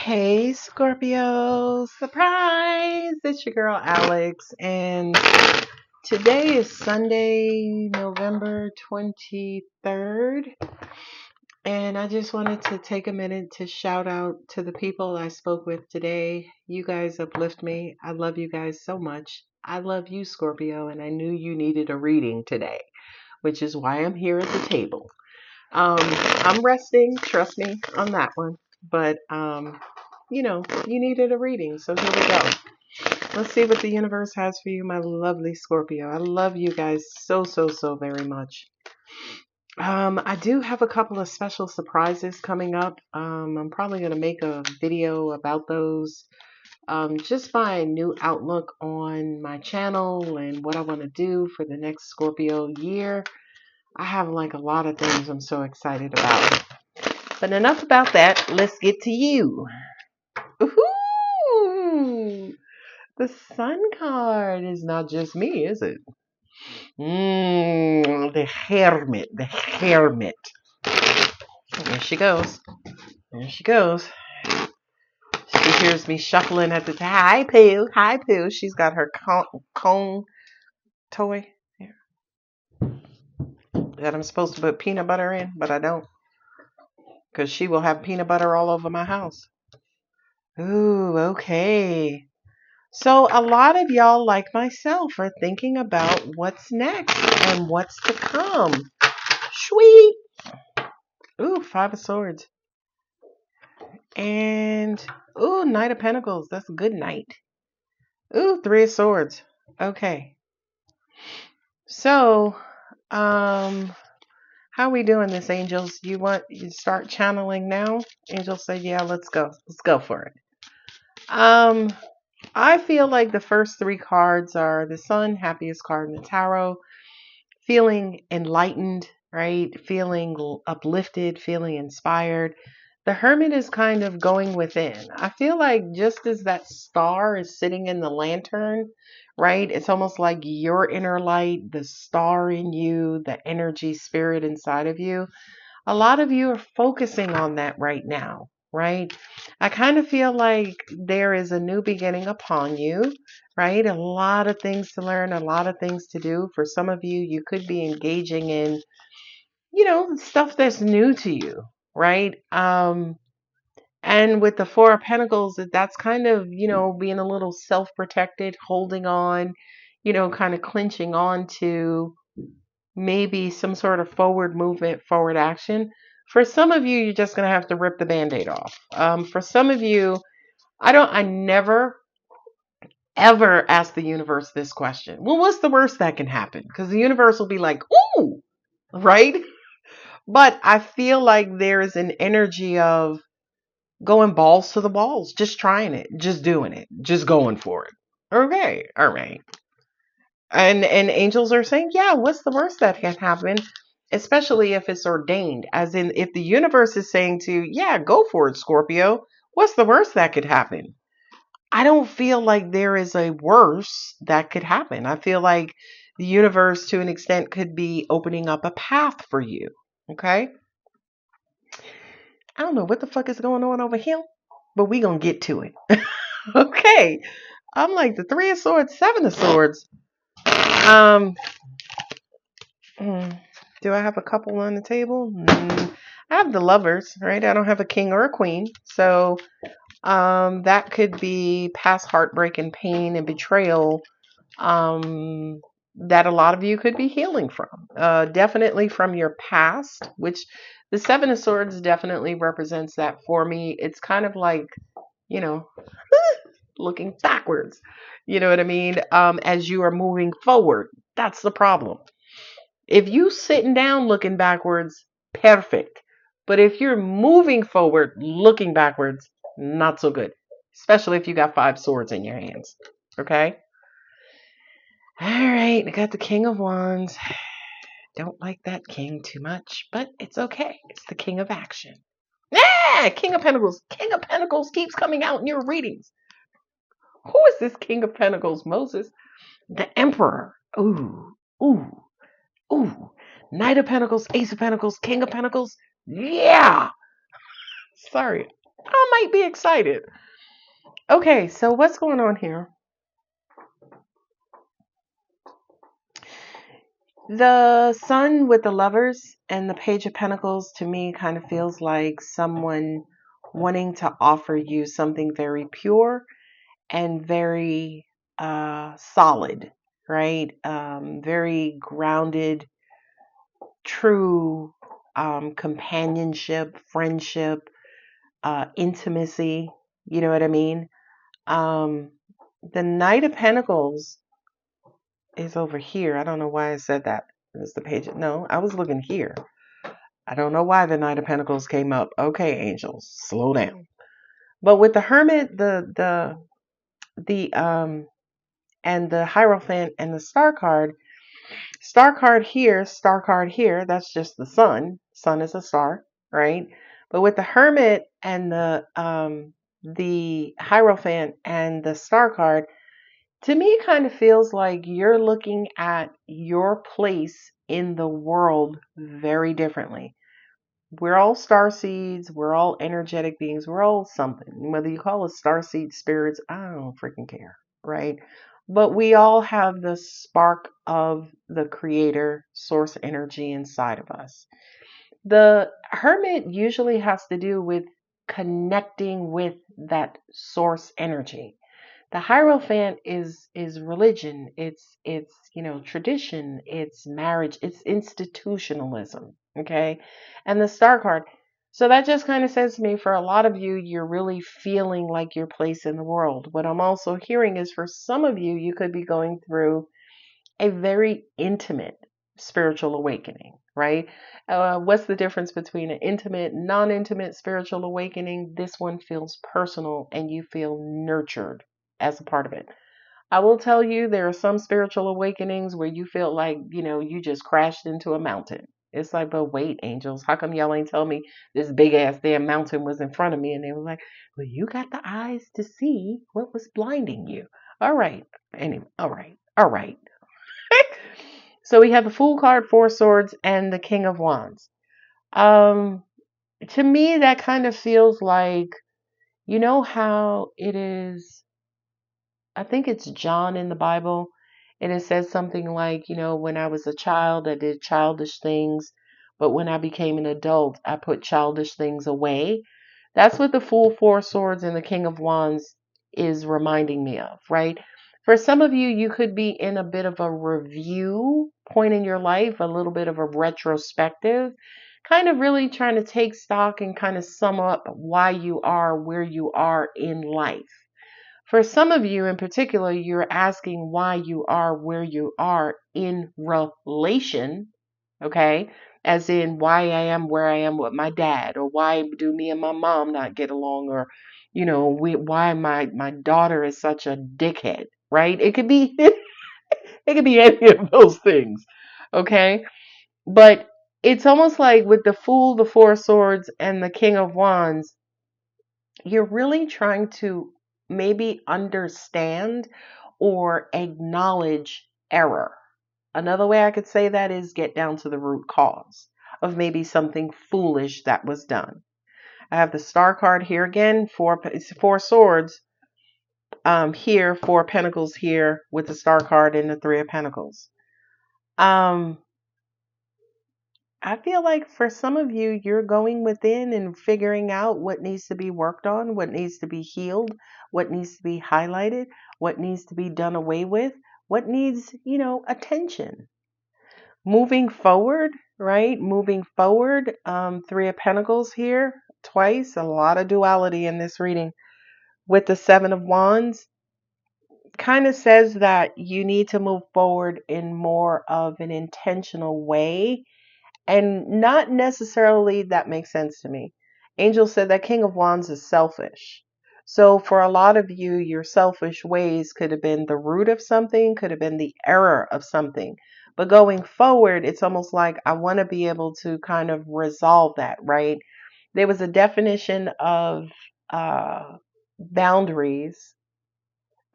Hey Scorpio, surprise! It's your girl Alex, and today is Sunday, November 23rd. And I just wanted to take a minute to shout out to the people I spoke with today. You guys uplift me. I love you guys so much. I love you, Scorpio, and I knew you needed a reading today, which is why I'm here at the table. I'm resting, trust me on that one. But you needed a reading, so here we go. Let's see what the universe has for you, my lovely Scorpio. I love you guys so, so, so very much. I do have a couple of special surprises coming up. I'm probably going to make a video about those. Just my new outlook on my channel and what I want to do for the next Scorpio year. I have like a lot of things I'm so excited about. But enough about that. Let's get to you. Ooh, the Sun card is not just me, is it? The Hermit. The Hermit. There she goes. There she goes. She hears me shuffling at the time. Hi, Pooh. Hi, Pooh. She's got her cone toy here that I'm supposed to put peanut butter in, but I don't. Because she will have peanut butter all over my house. Ooh, okay. So a lot of y'all, like myself, are thinking about what's next and what's to come. Sweet. Ooh, Five of Swords. And, ooh, Knight of Pentacles. That's a good night. Ooh, Three of Swords. Okay. So, how are we doing this, angels? You want you start channeling now? Angels say, yeah, let's go. Let's go for it. I feel like the first three cards are the Sun, happiest card in the tarot, feeling enlightened, right? Feeling uplifted, feeling inspired. The Hermit is kind of going within. I feel like just as that star is sitting in the lantern, right? It's almost like your inner light, the star in you, the energy spirit inside of you. A lot of you are focusing on that right now, right? I kind of feel like there is a new beginning upon you, right? A lot of things to learn, a lot of things to do. For some of you, you could be engaging in, stuff that's new to you, right? And with the Four of Pentacles, that's kind of, being a little self-protected, holding on, kind of clinching on to maybe some sort of forward movement, forward action. For some of you, you're just going to have to rip the Band-Aid off. For some of you, I never, ever ask the universe this question. Well, what's the worst that can happen? Because the universe will be like, ooh, right? But I feel like there is an energy of going balls to the walls, just trying it, just doing it, just going for it. Okay, all right. And angels are saying, yeah, what's the worst that can happen? Especially if it's ordained, as in if the universe is saying to, yeah, go for it, Scorpio. What's the worst that could happen? I don't feel like there is a worse that could happen. I feel like the universe, to an extent, could be opening up a path for you. Okay? I don't know what the fuck is going on over here, but we gonna get to it. Okay. I'm like the Three of Swords, Seven of Swords. Um, do I have a couple on the table? I have the Lovers, right? I don't have a king or a queen. So that could be past heartbreak and pain and betrayal that a lot of you could be healing from. Definitely from your past, which the Seven of Swords definitely represents that for me. It's kind of like, you know, looking backwards. You know what I mean? As you are moving forward. That's the problem. If you sitting down looking backwards, perfect. But if you're moving forward looking backwards, not so good. Especially if you got five swords in your hands. Okay? All right, I got the King of Wands. Don't like that king too much, but it's okay. It's the king of action. King of Pentacles. King of Pentacles keeps coming out in your readings. Who is this King of Pentacles? Moses. The Emperor. Ooh, ooh, ooh. Knight of Pentacles, Ace of Pentacles, King of Pentacles. Yeah. Sorry. I might be excited. Okay, so what's going on here? The Sun with the Lovers and the Page of Pentacles to me kind of feels like someone wanting to offer you something very pure and very solid, right? Very grounded, true companionship, friendship, intimacy. You know what I mean? Um, the Knight of Pentacles is over here. I don't know why I said that. It's the page. No, I was looking here. I don't know why the Knight of Pentacles came up. Okay, angels, slow down. But with the Hermit, the and the Hierophant and the Star card here, that's just the sun. Sun is a star, right? But with the Hermit and the Hierophant and the Star card, to me it kind of feels like you're looking at your place in the world very differently. We're all star seeds, we're all energetic beings, we're all something. Whether you call us star seed spirits, I don't freaking care, right? But we all have the spark of the creator source energy inside of us. The Hermit usually has to do with connecting with that source energy. The Hierophant is religion, it's tradition, it's marriage, it's institutionalism, okay? And the Star card. So that just kind of says to me, for a lot of you, you're really feeling like your place in the world. What I'm also hearing is for some of you, you could be going through a very intimate spiritual awakening, right? What's the difference between an intimate, non intimate spiritual awakening? This one feels personal and you feel nurtured as a part of it. I will tell you, there are some spiritual awakenings where you feel like, you just crashed into a mountain. It's like, but wait, angels, how come y'all ain't tell me this big ass damn mountain was in front of me? And they were like, well, you got the eyes to see what was blinding you. All right. Anyway, all right. All right. So we have the Fool card, Four Swords, and the King of Wands. Um, to me, that kind of feels like, you know how it is. I think it's John in the Bible, and it says something like, when I was a child, I did childish things, but when I became an adult, I put childish things away. That's what the Fool, Four Swords, and the King of Wands is reminding me of, right? For some of you, you could be in a bit of a review point in your life, a little bit of a retrospective, kind of really trying to take stock and kind of sum up why you are where you are in life. For some of you in particular, you're asking why you are where you are in relation, okay? As in why I am where I am with my dad, or why do me and my mom not get along, or why my daughter is such a dickhead, right? It could be it could be any of those things, okay? But it's almost like with the Fool, the Four Swords, and the King of Wands, you're really trying to maybe understand or acknowledge error. Another way I could say that is get down to the root cause of maybe something foolish that was done. I have the Star card here again, four swords here, four pentacles here with the Star card and the Three of Pentacles. Um, I feel like for some of you, you're going within and figuring out what needs to be worked on, what needs to be healed, what needs to be highlighted, what needs to be done away with, what needs, attention. Moving forward, right? Moving forward, Three of Pentacles here, twice, a lot of duality in this reading. With the Seven of Wands, kind of says that you need to move forward in more of an intentional way. And not necessarily that makes sense to me. Angel said that King of Wands is selfish. So for a lot of you, your selfish ways could have been the root of something, could have been the error of something. But going forward, it's almost like I want to be able to kind of resolve that, right? There was a definition of uh, boundaries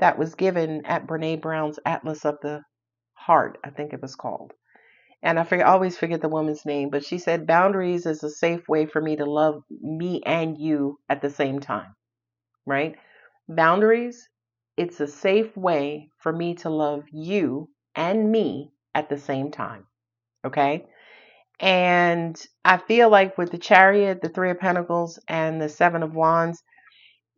that was given at Brene Brown's Atlas of the Heart, I think it was called. And always forget the woman's name, but she said boundaries is a safe way for me to love me and you at the same time, right? Boundaries, it's a safe way for me to love you and me at the same time, okay? And I feel like with the Chariot, the Three of Pentacles, and the Seven of Wands,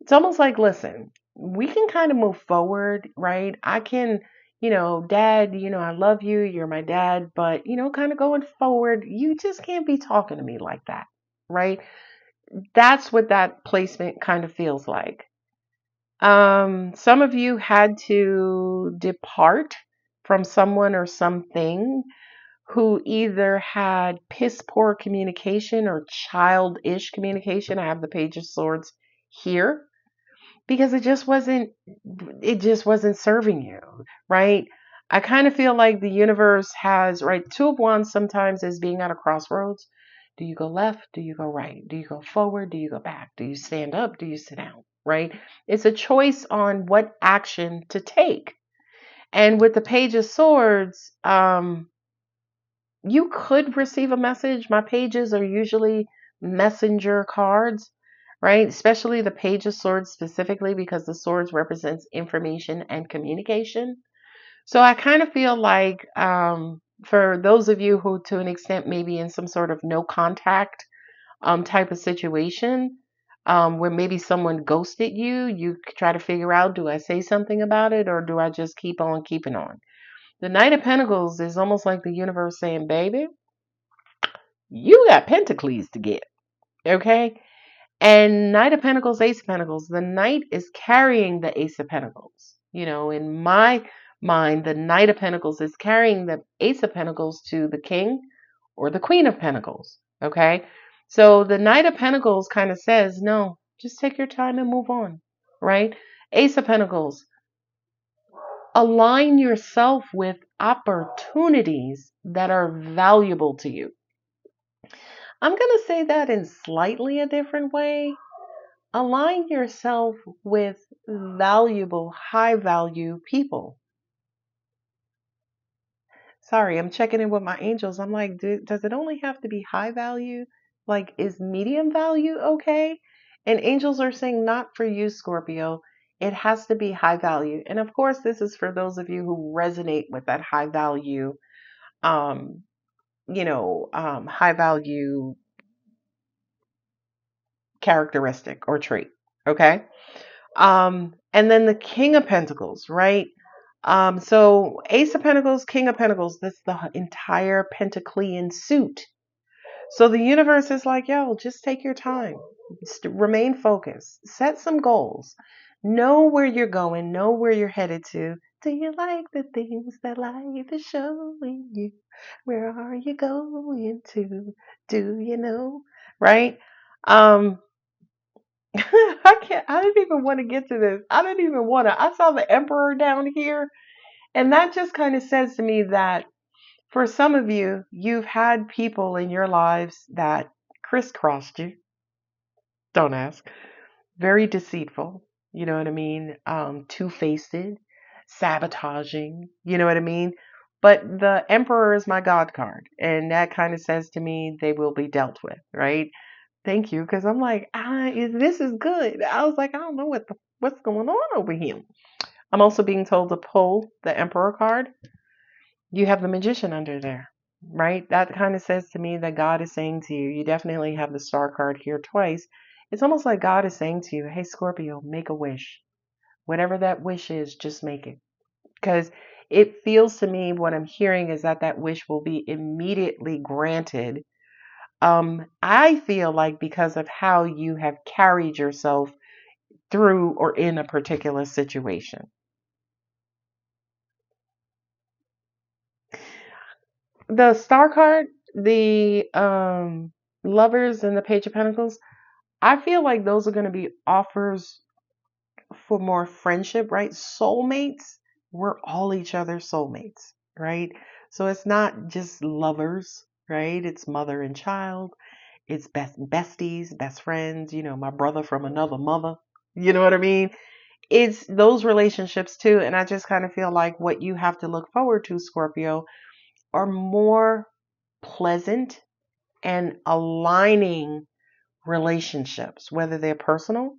it's almost like, listen, we can kind of move forward, right? I can, dad, I love you, you're my dad, but, kind of going forward, you just can't be talking to me like that, right? That's what that placement kind of feels like. Some of you had to depart from someone or something who either had piss poor communication or childish communication. I have the Page of Swords here because it just wasn't serving you, right? I kind of feel like the universe has, right, Two of Wands sometimes is being at a crossroads. Do you go left? Do you go right? Do you go forward? Do you go back? Do you stand up? Do you sit down? Right? It's a choice on what action to take. And with the Page of Swords, you could receive a message. My pages are usually messenger cards, right? Especially the Page of Swords specifically because the swords represents information and communication. So I kind of feel like for those of you who to an extent maybe in some sort of no contact type of situation, where maybe someone ghosted you, you try to figure out, do I say something about it or do I just keep on keeping on? The Knight of Pentacles is almost like the universe saying, baby, you got Pentacles to get, okay? And Knight of Pentacles, Ace of Pentacles, the Knight is carrying the Ace of Pentacles. In my mind, the Knight of Pentacles is carrying the Ace of Pentacles to the King or the Queen of Pentacles, okay? So the Knight of Pentacles kind of says, no, just take your time and move on, right? Ace of Pentacles, align yourself with opportunities that are valuable to you. I'm going to say that in slightly a different way. Align yourself with valuable, high value people. Sorry, I'm checking in with my angels. I'm like, does it only have to be high value? Like, is medium value okay? And angels are saying, not for you, Scorpio. It has to be high value. And of course, this is for those of you who resonate with that high value, um, high value characteristic or trait. Okay. And then the King of Pentacles, right? So Ace of Pentacles, King of Pentacles, that's the entire Pentaclean suit. So the universe is like, yo, just take your time. Just remain focused. Set some goals. Know where you're going. Know where you're headed to. Do you like the things that life is showing you? Where are you going to? Do you know? Right? Um, I didn't even want to get to this. I didn't even want to. I saw the Emperor down here, and that just kind of says to me that for some of you, you've had people in your lives that crisscrossed you. Don't ask. Very deceitful. You know what I mean? Two-faced, sabotaging. You know what I mean? But the Emperor is my God card, and that kind of says to me they will be dealt with, right? Thank you, because I'm like, this is good. I was like, I don't know what's going on over here. I'm also being told to pull the Emperor card. You have the Magician under there, right? That kind of says to me that God is saying to you, you definitely have the Star card here twice. It's almost like God is saying to you, hey, Scorpio, make a wish. Whatever that wish is, just make it. Because it feels to me, what I'm hearing is that wish will be immediately granted. I feel like because of how you have carried yourself through or in a particular situation. The Star card, the Lovers and the Page of Pentacles, I feel like those are going to be offers for more friendship, right? Soulmates, we're all each other's soulmates, right? So it's not just lovers, right? It's mother and child. It's besties, best friends, my brother from another mother. You know what I mean? It's those relationships too. And I just kind of feel like what you have to look forward to, Scorpio, are more pleasant, and aligning relationships, whether they're personal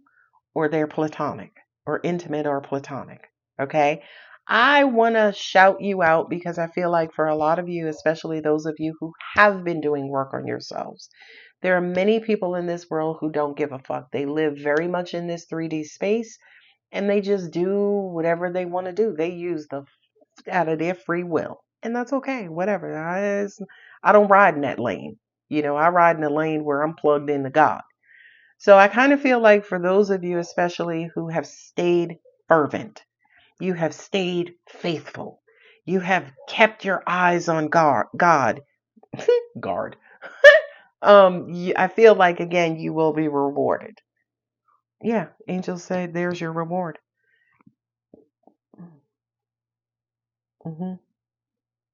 or they're platonic or intimate or platonic. Okay. I want to shout you out because I feel like for a lot of you, especially those of you who have been doing work on yourselves, there are many people in this world who don't give a fuck. They live very much in this 3D space and they just do whatever they want to do. They use the out of their free will. And that's okay, whatever. I don't ride in that lane. I ride in the lane where I'm plugged into God. So I kind of feel like for those of you, especially who have stayed fervent, you have stayed faithful, you have kept your eyes on God, guard. I feel like again, you will be rewarded. Yeah, angels say, "There's your reward." hmm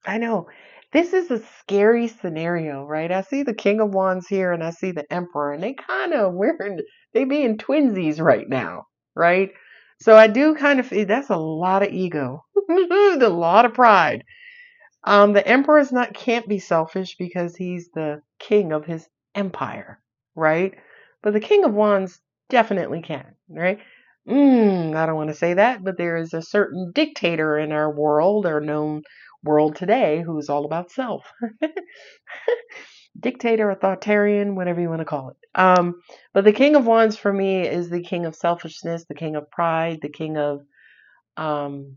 I know. This is a scary scenario, right? I see the King of Wands here and I see the Emperor, and they kind of weird. They being twinsies right now, right? So I do kind of feel that's a lot of ego, a lot of pride. The emperor's not can't be selfish because he's the king of his empire, right? But the king of wands definitely can, right? I don't want to say that, but there is a certain dictator in our world, our known world today, who's all about self. Dictator, authoritarian, whatever you want to call it. But the king of wands for me is the king of selfishness, the king of pride, the king of um,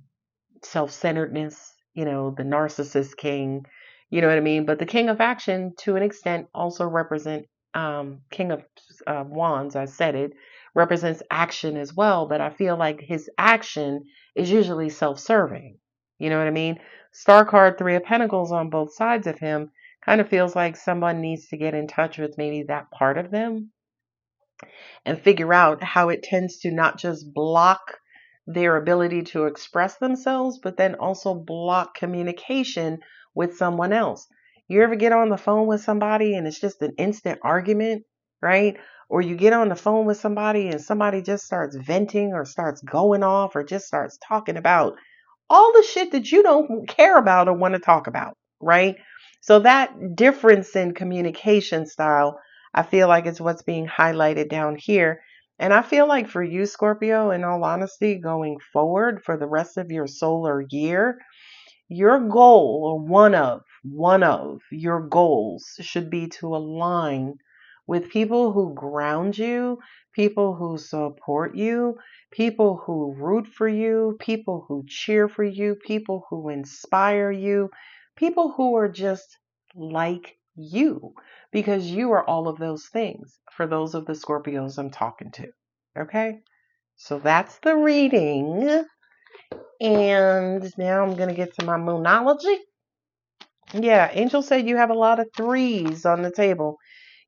self-centeredness, the narcissist king, you know what I mean? But the king of action, to an extent, also represent king of wands. I said it represents action as well, but I feel like his action is usually self-serving. You know what I mean? Star card, three of pentacles on both sides of him kind of feels like someone needs to get in touch with maybe that part of them and figure out how it tends to not just block their ability to express themselves, but then also block communication with someone else. You ever get on the phone with somebody and it's just an instant argument, right? Or you get on the phone with somebody and somebody just starts venting or starts going off or just starts talking about all the shit that you don't care about or want to talk about, right? So that difference in communication style, I feel like it's what's being highlighted down here. And I feel like for you, Scorpio, in all honesty, going forward for the rest of your solar year, your goal, or one of your goals should be to align with people who ground you, people who support you, people who root for you, people who cheer for you, people who inspire you, people who are just like you, because you are all of those things for those of the Scorpios I'm talking to. Okay? So that's the reading. And now I'm going to get to my Moonology. Yeah, Angel said you have a lot of threes on the table.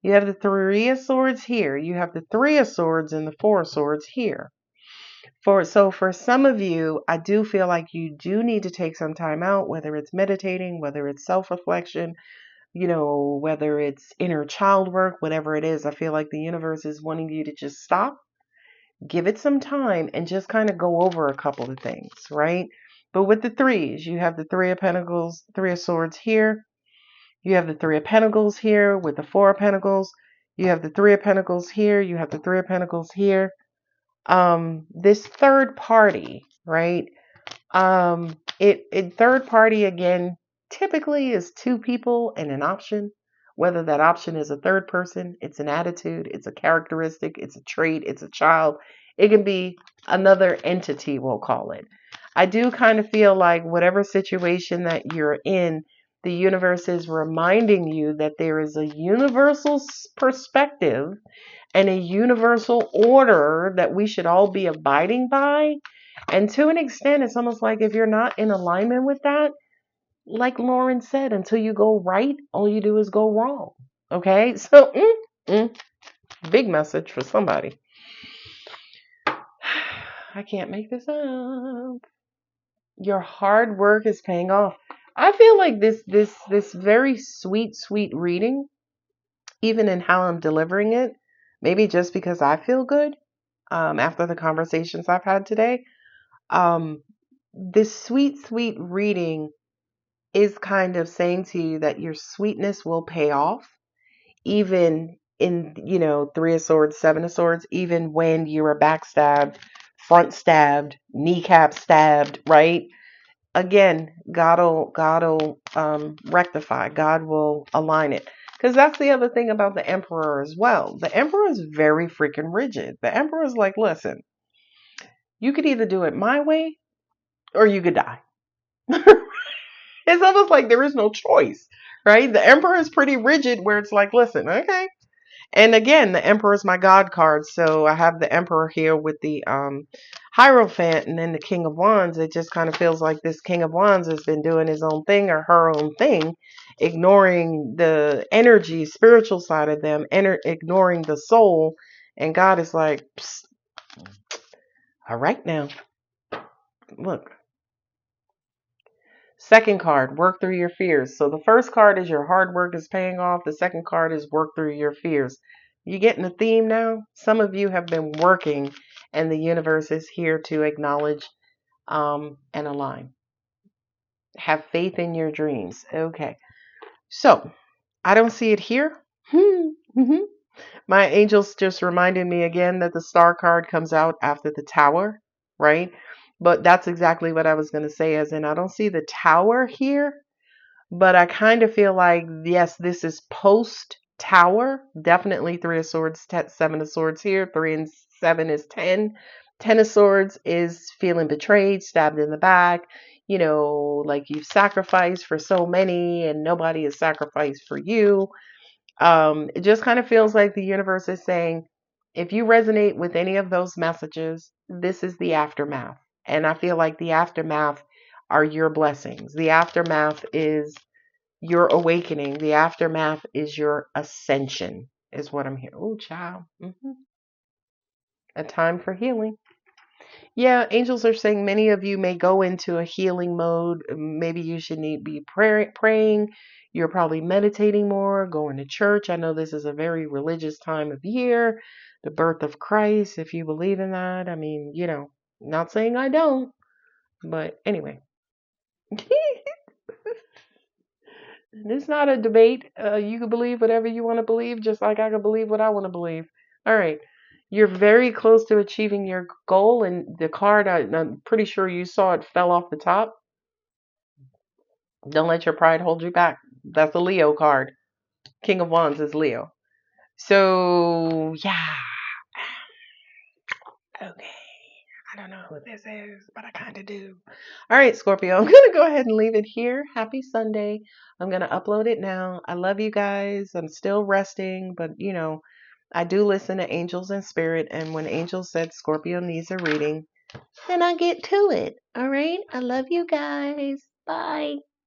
You have the three of swords here. You have the three of swords and the four of swords here. For some of you, I do feel like you do need to take some time out, whether it's meditating, whether it's self-reflection, whether it's inner child work, whatever it is. I feel like the universe is wanting you to just stop, give it some time, and just kind of go over a couple of things, right? But with the threes, you have the three of pentacles, three of swords here. You have the three of pentacles here with the four of pentacles. You have the three of pentacles here. You have the three of pentacles here. This third party, right? It third party again typically is two people and an option. Whether that option is a third person, it's an attitude, it's a characteristic, it's a trait, it's a child. It can be another entity, we'll call it. I do kind of feel like whatever situation that you're in, the universe is reminding you that there is a universal perspective and a universal order that we should all be abiding by. And to an extent, it's almost like if you're not in alignment with that, like Lauren said, until you go right, all you do is go wrong. Okay? So, big message for somebody. I can't make this up. Your hard work is paying off. I feel like this very sweet reading, even in how I'm delivering it, maybe just because I feel good after the conversations I've had today. This sweet reading is kind of saying to you that your sweetness will pay off, even in, Three of Swords, Seven of Swords, even when you are backstabbed, front stabbed, kneecap stabbed, right? Again, God will rectify. God will align it. Because that's the other thing about the Emperor as well. The Emperor is very freaking rigid. The Emperor is like, listen, you could either do it my way or you could die. It's almost like there is no choice, right? The Emperor is pretty rigid where it's like, listen, okay. And again, the Emperor is my God card. So I have the Emperor here with the Hierophant and then the King of Wands. It just kind of feels like this King of Wands has been doing his own thing or her own thing, ignoring the energy, spiritual side of them, ignoring the soul. And God is like, psst, all right now, look. Second card, work through your fears. So the first card is your hard work is paying off. The second card is work through your fears. You getting the theme now? Some of you have been working and the universe is here to acknowledge and align. Have faith in your dreams. Okay. So I don't see it here. My angels just reminded me again that the star card comes out after the tower, right? But that's exactly what I was going to say, as in I don't see the tower here. But I kind of feel like, yes, this is post tower. Definitely Three of Swords, Seven of Swords here. 3 and 7 is 10. 10 of Swords is feeling betrayed, stabbed in the back. Like you've sacrificed for so many and nobody has sacrificed for you. It just kind of feels like the universe is saying, if you resonate with any of those messages, this is the aftermath. And I feel like the aftermath are your blessings. The aftermath is your awakening. The aftermath is your ascension, is what I'm hearing. Oh, child. A time for healing. Yeah, angels are saying many of you may go into a healing mode. Maybe you should be praying. You're probably meditating more, going to church. I know this is a very religious time of year, the birth of Christ, if you believe in that. I mean, not saying I don't, but anyway. It's not a debate. You can believe whatever you want to believe, just like I can believe what I want to believe. All right. You're very close to achieving your goal, and the card, I'm pretty sure you saw it fell off the top. Don't let your pride hold you back. That's a Leo card. King of Wands is Leo. So, yeah. Okay. I don't know who this is, but I kind of do. All right, Scorpio, I'm going to go ahead and leave it here. Happy Sunday. I'm going to upload it now. I love you guys. I'm still resting, but I do listen to Angels and Spirit. And when Angel said Scorpio needs a reading, then I get to it. All right. I love you guys. Bye.